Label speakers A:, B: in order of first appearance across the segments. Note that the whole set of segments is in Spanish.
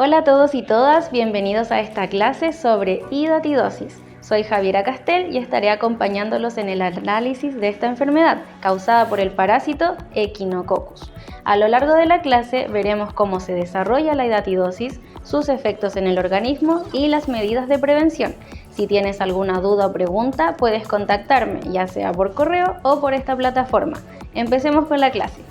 A: Hola a todos y todas, bienvenidos a esta clase sobre hidatidosis. Soy Javiera Castel y estaré acompañándolos en el análisis de esta enfermedad causada por el parásito Echinococcus. A lo largo de la clase veremos cómo se desarrolla la hidatidosis, sus efectos en el organismo y las medidas de prevención. Si tienes alguna duda o pregunta, puedes contactarme, ya sea por correo o por esta plataforma. Empecemos con la clase.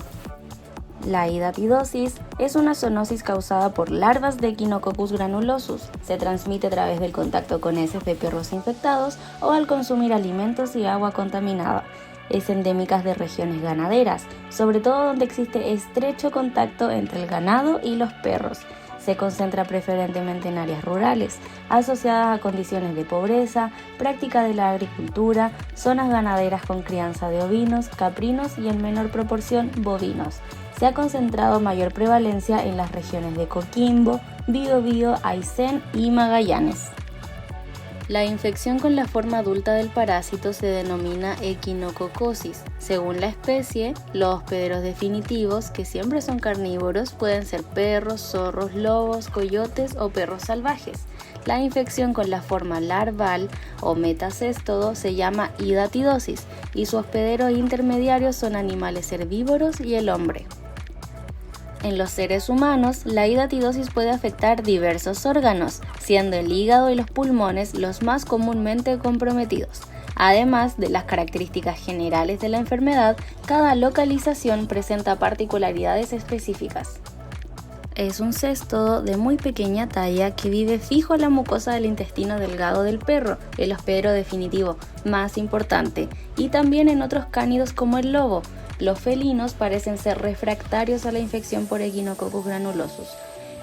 A: La hidatidosis es una zoonosis causada por larvas de Echinococcus granulosus. Se transmite a través del contacto con heces de perros infectados o al consumir alimentos y agua contaminada. Es endémica de regiones ganaderas, sobre todo donde existe estrecho contacto entre el ganado y los perros. Se concentra preferentemente en áreas rurales, asociadas a condiciones de pobreza, práctica de la agricultura, zonas ganaderas con crianza de ovinos, caprinos y en menor proporción bovinos. Se ha concentrado mayor prevalencia en las regiones de Coquimbo, Biobío, Aysén y Magallanes. La infección con la forma adulta del parásito se denomina equinococcosis. Según la especie, los hospederos definitivos, que siempre son carnívoros, pueden ser perros, zorros, lobos, coyotes o perros salvajes. La infección con la forma larval o metacéstodo se llama hidatidosis y su hospedero intermediario son animales herbívoros y el hombre. En los seres humanos, la hidatidosis puede afectar diversos órganos, siendo el hígado y los pulmones los más comúnmente comprometidos. Además de las características generales de la enfermedad, cada localización presenta particularidades específicas. Es un céstodo de muy pequeña talla que vive fijo a la mucosa del intestino delgado del perro, el hospedero definitivo más importante, y también en otros cánidos como el lobo. Los felinos parecen ser refractarios a la infección por Echinococcus granulosus.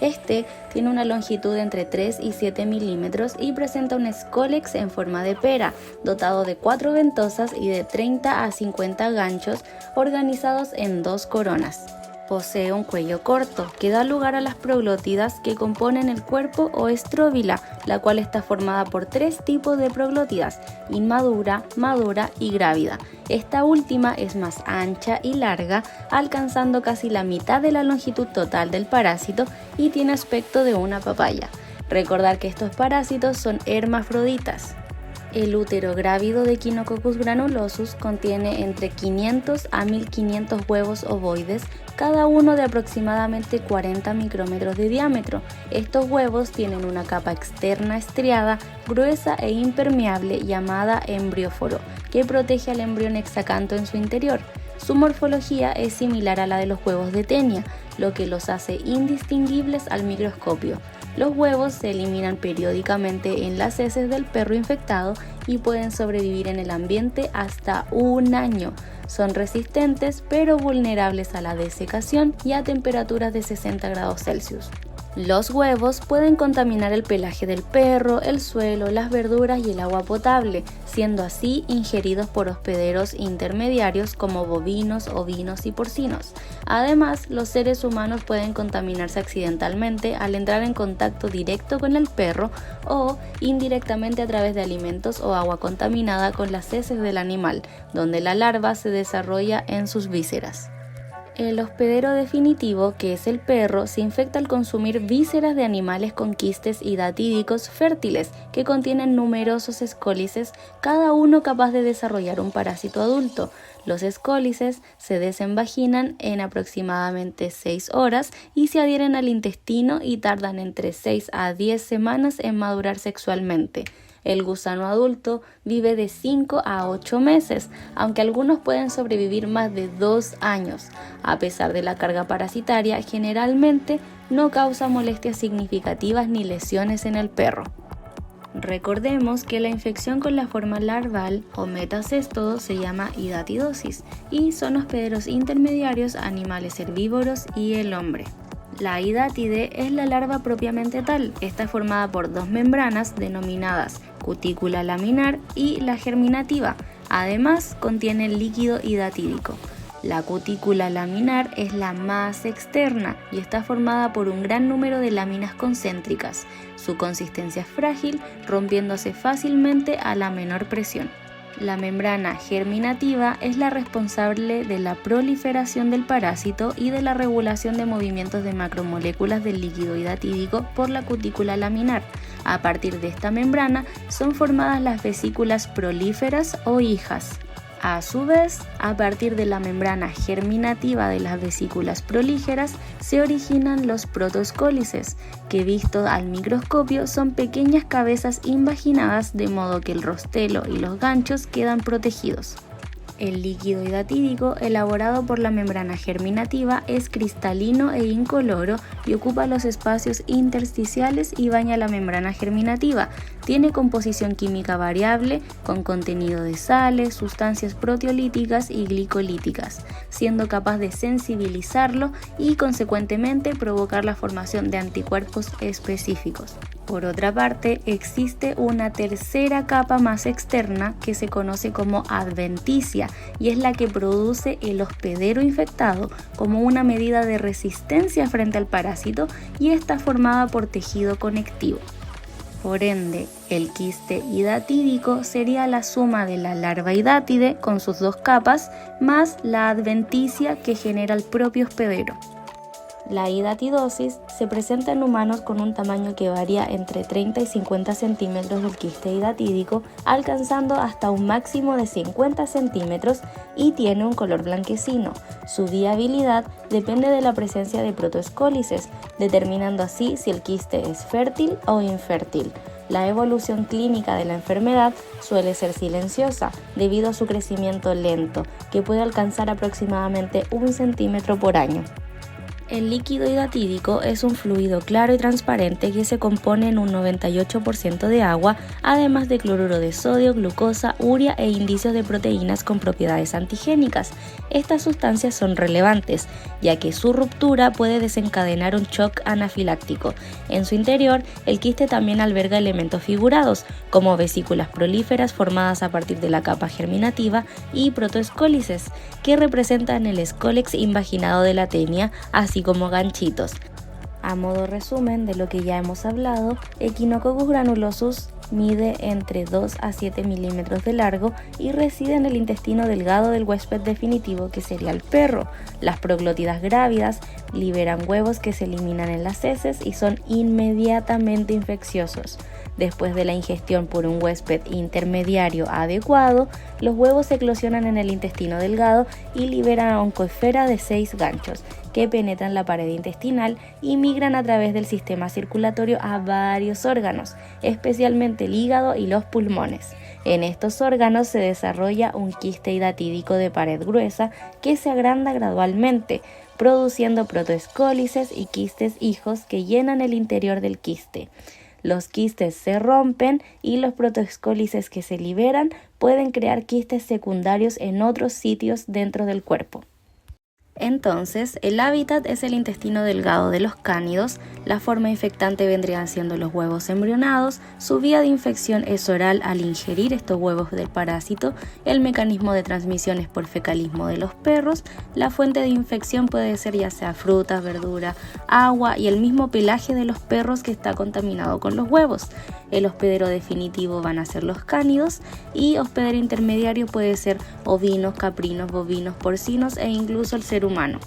A: Este tiene una longitud de entre 3 y 7 milímetros y presenta un escólex en forma de pera, dotado de 4 ventosas y de 30 a 50 ganchos organizados en 2 coronas. Posee un cuello corto, que da lugar a las proglótidas que componen el cuerpo o estróbila, la cual está formada por 3 tipos de proglótidas: inmadura, madura y grávida. Esta última es más ancha y larga, alcanzando casi la mitad de la longitud total del parásito y tiene aspecto de una papaya. Recordar que estos parásitos son hermafroditas. El útero grávido de Echinococcus granulosus contiene entre 500 a 1500 huevos ovoides, cada uno de aproximadamente 40 micrómetros de diámetro. Estos huevos tienen una capa externa estriada, gruesa e impermeable llamada embrióforo, que protege al embrión hexacanto en su interior. Su morfología es similar a la de los huevos de Tenia, lo que los hace indistinguibles al microscopio. Los huevos se eliminan periódicamente en las heces del perro infectado y pueden sobrevivir en el ambiente hasta 1 año. Son resistentes pero vulnerables a la desecación y a temperaturas de 60 grados Celsius. Los huevos pueden contaminar el pelaje del perro, el suelo, las verduras y el agua potable, siendo así ingeridos por hospederos intermediarios como bovinos, ovinos y porcinos. Además, los seres humanos pueden contaminarse accidentalmente al entrar en contacto directo con el perro o indirectamente a través de alimentos o agua contaminada con las heces del animal, donde la larva se desarrolla en sus vísceras. El hospedero definitivo, que es el perro, se infecta al consumir vísceras de animales con quistes hidatídicos fértiles que contienen numerosos escólices, cada uno capaz de desarrollar un parásito adulto. Los escólices se desinvaginan en aproximadamente 6 horas y se adhieren al intestino y tardan entre 6 a 10 semanas en madurar sexualmente. El gusano adulto vive de 5 a 8 meses, aunque algunos pueden sobrevivir más de 2 años. A pesar de la carga parasitaria, generalmente no causa molestias significativas ni lesiones en el perro. Recordemos que la infección con la forma larval o metacéstodo se llama hidatidosis y son hospederos intermediarios animales herbívoros y el hombre. La hidátide es la larva propiamente tal. Está formada por 2 membranas denominadas cutícula laminar y la germinativa. Además, contiene líquido hidatídico. La cutícula laminar es la más externa y está formada por un gran número de láminas concéntricas. Su consistencia es frágil, rompiéndose fácilmente a la menor presión. La membrana germinativa es la responsable de la proliferación del parásito y de la regulación de movimientos de macromoléculas del líquido hidatídico por la cutícula laminar. A partir de esta membrana son formadas las vesículas prolíferas o hijas. A su vez, a partir de la membrana germinativa de las vesículas prolígeras se originan los protoescólices, que vistos al microscopio son pequeñas cabezas invaginadas de modo que el rostelo y los ganchos quedan protegidos. El líquido hidatídico elaborado por la membrana germinativa es cristalino e incoloro y ocupa los espacios intersticiales y baña la membrana germinativa. Tiene composición química variable con contenido de sales, sustancias proteolíticas y glicolíticas, siendo capaz de sensibilizarlo y consecuentemente provocar la formación de anticuerpos específicos. Por otra parte, existe una tercera capa más externa que se conoce como adventicia y es la que produce el hospedero infectado como una medida de resistencia frente al parásito y está formada por tejido conectivo. Por ende, el quiste hidatídico sería la suma de la larva hidátide con sus dos capas más la adventicia que genera el propio hospedero. La hidatidosis se presenta en humanos con un tamaño que varía entre 30 y 50 centímetros del quiste hidatídico, alcanzando hasta un máximo de 50 centímetros y tiene un color blanquecino. Su viabilidad depende de la presencia de protoescólices, determinando así si el quiste es fértil o infértil. La evolución clínica de la enfermedad suele ser silenciosa debido a su crecimiento lento, que puede alcanzar aproximadamente 1 centímetro por año. El líquido hidatídico es un fluido claro y transparente que se compone en un 98% de agua, además de cloruro de sodio, glucosa, urea e indicios de proteínas con propiedades antigénicas. Estas sustancias son relevantes, ya que su ruptura puede desencadenar un shock anafiláctico. En su interior, el quiste también alberga elementos figurados, como vesículas prolíferas formadas a partir de la capa germinativa y protoescólices, que representan el escólex invaginado de la tenia, así como ganchitos. A modo resumen de lo que ya hemos hablado, Echinococcus granulosus mide entre 2 a 7 milímetros de largo y reside en el intestino delgado del huésped definitivo, que sería el perro. Las proglótidas grávidas liberan huevos que se eliminan en las heces y son inmediatamente infecciosos. Después de la ingestión por un huésped intermediario adecuado, los huevos eclosionan en el intestino delgado y liberan oncoesfera de 6 ganchos que penetran la pared intestinal y migran a través del sistema circulatorio a varios órganos, especialmente el hígado y los pulmones. En estos órganos se desarrolla un quiste hidatídico de pared gruesa que se agranda gradualmente, produciendo protoescólices y quistes hijos que llenan el interior del quiste. Los quistes se rompen y los protoescólices que se liberan pueden crear quistes secundarios en otros sitios dentro del cuerpo. Entonces, el hábitat es el intestino delgado de los cánidos, la forma infectante vendrían siendo los huevos embrionados, su vía de infección es oral al ingerir estos huevos del parásito, el mecanismo de transmisión es por fecalismo de los perros, la fuente de infección puede ser ya sea frutas, verdura, agua y el mismo pelaje de los perros que está contaminado con los huevos. El hospedero definitivo van a ser los cánidos y hospedero intermediario puede ser ovinos, caprinos, bovinos, porcinos e incluso el ser humano.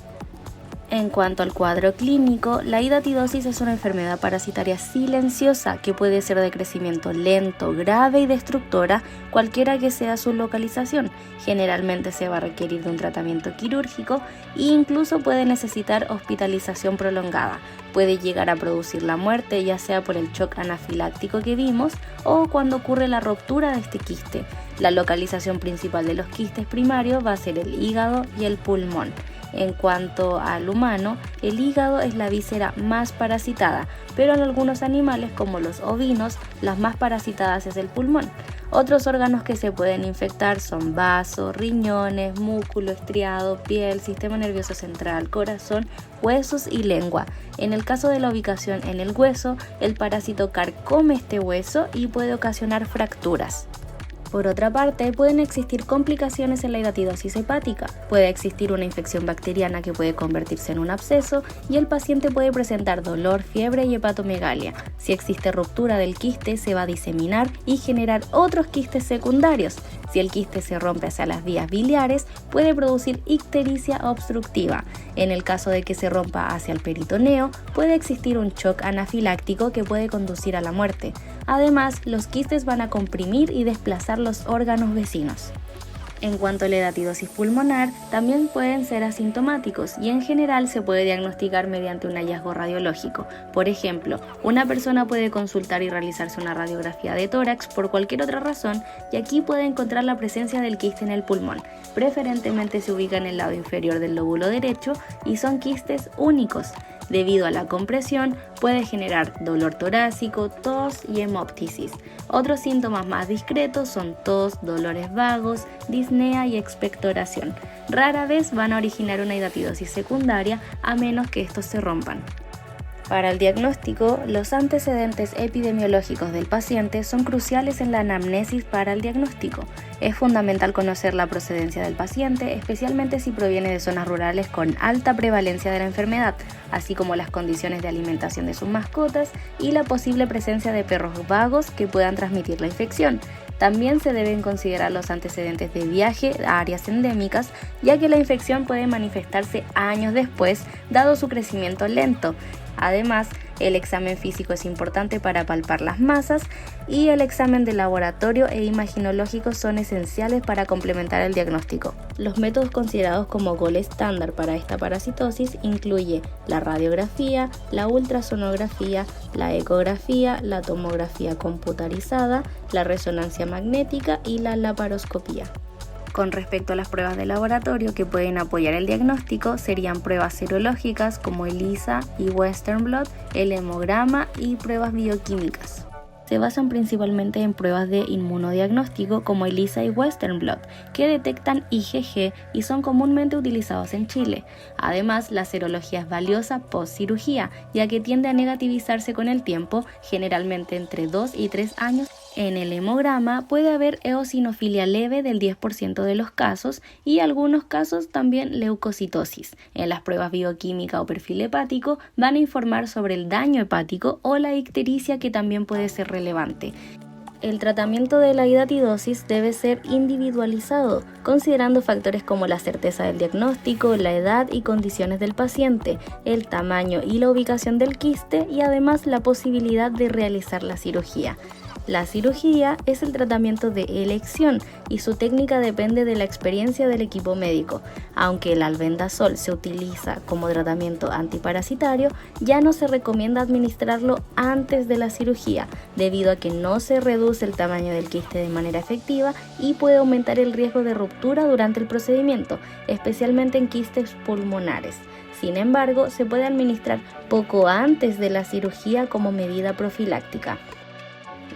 A: En cuanto al cuadro clínico, la hidatidosis es una enfermedad parasitaria silenciosa que puede ser de crecimiento lento, grave y destructora, cualquiera que sea su localización. Generalmente se va a requerir de un tratamiento quirúrgico e incluso puede necesitar hospitalización prolongada. Puede llegar a producir la muerte, ya sea por el shock anafiláctico que vimos o cuando ocurre la ruptura de este quiste. La localización principal de los quistes primarios va a ser el hígado y el pulmón. En cuanto al humano, el hígado es la víscera más parasitada, pero en algunos animales como los ovinos, las más parasitadas es el pulmón. Otros órganos que se pueden infectar son vasos, riñones, músculo estriado, piel, sistema nervioso central, corazón, huesos y lengua. En el caso de la ubicación en el hueso, el parásito carcome este hueso y puede ocasionar fracturas. Por otra parte, pueden existir complicaciones en la hidatidosis hepática. Puede existir una infección bacteriana que puede convertirse en un absceso y el paciente puede presentar dolor, fiebre y hepatomegalia. Si existe ruptura del quiste, se va a diseminar y generar otros quistes secundarios. Si el quiste se rompe hacia las vías biliares, puede producir ictericia obstructiva. En el caso de que se rompa hacia el peritoneo, puede existir un shock anafiláctico que puede conducir a la muerte. Además, los quistes van a comprimir y desplazar los órganos vecinos. En cuanto a la hidatidosis pulmonar, también pueden ser asintomáticos y en general se puede diagnosticar mediante un hallazgo radiológico. Por ejemplo, una persona puede consultar y realizarse una radiografía de tórax por cualquier otra razón y aquí puede encontrar la presencia del quiste en el pulmón. Preferentemente se ubica en el lado inferior del lóbulo derecho y son quistes únicos. Debido a la compresión, puede generar dolor torácico, tos y hemoptisis. Otros síntomas más discretos son tos, dolores vagos, disnea y expectoración. Rara vez van a originar una hidatidosis secundaria a menos que estos se rompan. Para el diagnóstico, los antecedentes epidemiológicos del paciente son cruciales en la anamnesis para el diagnóstico. Es fundamental conocer la procedencia del paciente, especialmente si proviene de zonas rurales con alta prevalencia de la enfermedad, así como las condiciones de alimentación de sus mascotas y la posible presencia de perros vagos que puedan transmitir la infección. También se deben considerar los antecedentes de viaje a áreas endémicas, ya que la infección puede manifestarse años después, dado su crecimiento lento. Además, el examen físico es importante para palpar las masas y el examen de laboratorio e imaginológico son esenciales para complementar el diagnóstico. Los métodos considerados como gol estándar para esta parasitosis incluye la radiografía, la ultrasonografía, la ecografía, la tomografía computarizada, la resonancia magnética y la laparoscopía. Con respecto a las pruebas de laboratorio que pueden apoyar el diagnóstico, serían pruebas serológicas como ELISA y Western blot, el hemograma y pruebas bioquímicas. Se basan principalmente en pruebas de inmunodiagnóstico como ELISA y Western blot, que detectan IgG y son comúnmente utilizados en Chile. Además, la serología es valiosa post-cirugía, ya que tiende a negativizarse con el tiempo, generalmente entre 2 y 3 años. En el hemograma puede haber eosinofilia leve del 10% de los casos y algunos casos también leucocitosis. En las pruebas bioquímica o perfil hepático van a informar sobre el daño hepático o la ictericia, que también puede ser relevante. El tratamiento de la hidatidosis debe ser individualizado, considerando factores como la certeza del diagnóstico, la edad y condiciones del paciente, el tamaño y la ubicación del quiste y además la posibilidad de realizar la cirugía. La cirugía es el tratamiento de elección y su técnica depende de la experiencia del equipo médico. Aunque el albendazol se utiliza como tratamiento antiparasitario, ya no se recomienda administrarlo antes de la cirugía, debido a que no se reduce el tamaño del quiste de manera efectiva y puede aumentar el riesgo de ruptura durante el procedimiento, especialmente en quistes pulmonares. Sin embargo, se puede administrar poco antes de la cirugía como medida profiláctica.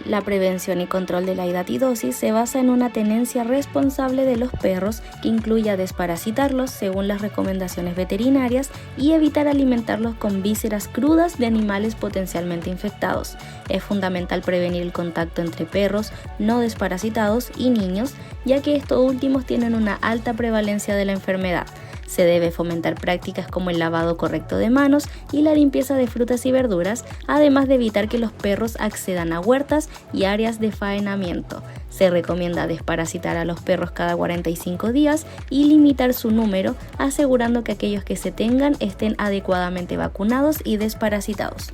A: La prevención y control de la hidatidosis se basa en una tenencia responsable de los perros que incluya desparasitarlos según las recomendaciones veterinarias y evitar alimentarlos con vísceras crudas de animales potencialmente infectados. Es fundamental prevenir el contacto entre perros no desparasitados y niños, ya que estos últimos tienen una alta prevalencia de la enfermedad. Se debe fomentar prácticas como el lavado correcto de manos y la limpieza de frutas y verduras, además de evitar que los perros accedan a huertas y áreas de faenamiento. Se recomienda desparasitar a los perros cada 45 días y limitar su número, asegurando que aquellos que se tengan estén adecuadamente vacunados y desparasitados.